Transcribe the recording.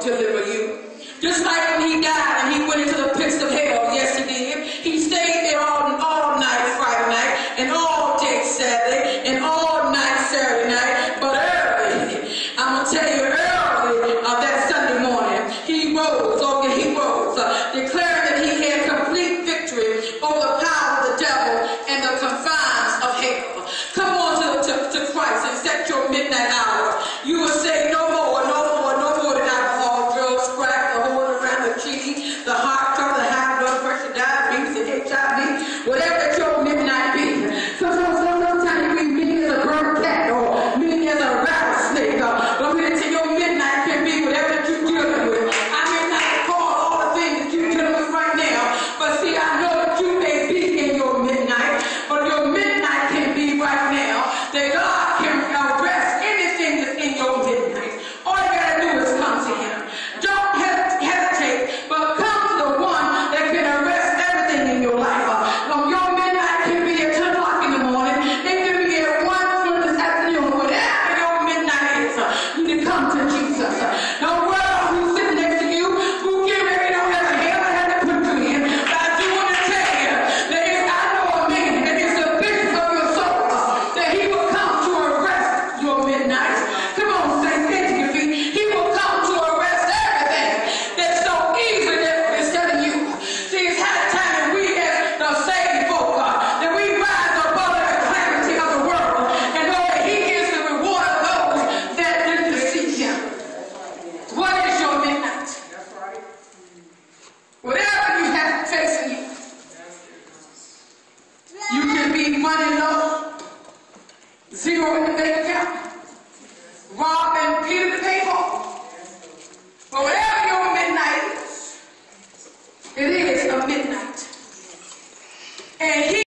deliver you. Just like when he died and he went into the pits of hell, yes he did. He stayed there all night Friday night and all day Saturday and all night Saturday night. But early, I'm going to tell you, early that Sunday morning, he rose, declaring that he had complete victory over the power of the devil and the confines of hell. Come on to Christ and set your midnight hour. You will say no more than alcohol, drugs, crack, the whole around the kidney, the heart trouble, the high blood pressure, diabetes, and HIV, whatever that your midnight be. Sometimes we mean as a bird cat or mean as a rattlesnake. But I'm going to tell you, your midnight can be whatever that you're dealing with. I may not call all the things that you're dealing with right now, but see, I know that you may be in your midnight, but your midnight can be right now. That God can arrest anything that's in your midnight. All you got to do is come to him. Don't hesitate, but come to the one that can arrest everything in your life. Your midnight can be at 10 o'clock in the morning. It can be at 1 this afternoon. Whatever your midnight is, you can come to Jesus. Don't worry about who's sitting next to you, who can ready to have a hell and have to put you in. But I do want to tell you that I know a man that is the bishop of your soul, that he will come to arrest your midnight. Come on, say, stand to your feet. He will come to arrest everything that's so easily that is telling you. See, it's high time we as the saved folk that we rise above the calamity of the world and know that he is the reward of those that didn't seek him. What is your midnight? Whatever you have facing you. You can be money low, zero in the bank account, robbing Peter to pay for. But whatever your midnight is, it is a midnight. And he